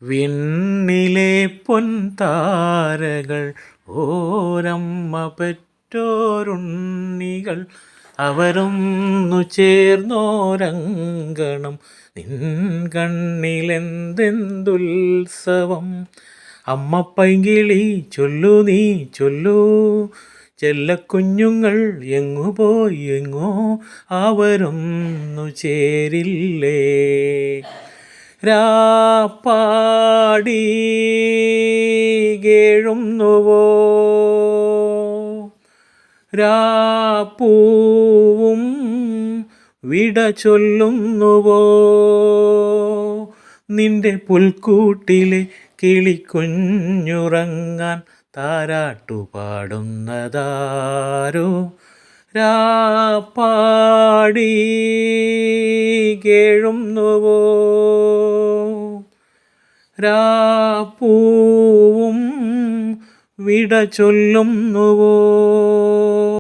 വിണ്ണിലെ പൊൻതാരകൾ ഓരമ്മ പെറ്റോരുണ്ണികൾ അവരൊന്നു ചേർന്നോരങ്കണം നിൻ കണ്ണിലെന്തെന്തുത്സവം. അമ്മ പൈങ്കിളി ചൊല്ലു നീ ചൊല്ലൂ, ചെല്ലക്കുഞ്ഞുങ്ങൾ എങ്ങു പോയി എങ്ങോ അവരൊന്നു ചേരില്ലേ. രാപ്പാടി കേഴുന്നുവോ, രാപ്പൂവും വിട ചൊല്ലുന്നുവോ, നിന്റെ പുൽക്കൂട്ടിലെ കിളിക്കുഞ്ഞുറങ്ങാൻ താരാട്ടുപാടുന്നതാരോ. രാപ്പാടി കേഴുന്നുവോ, രാപ്പൂവും വിട ചൊല്ലുന്നുവോ.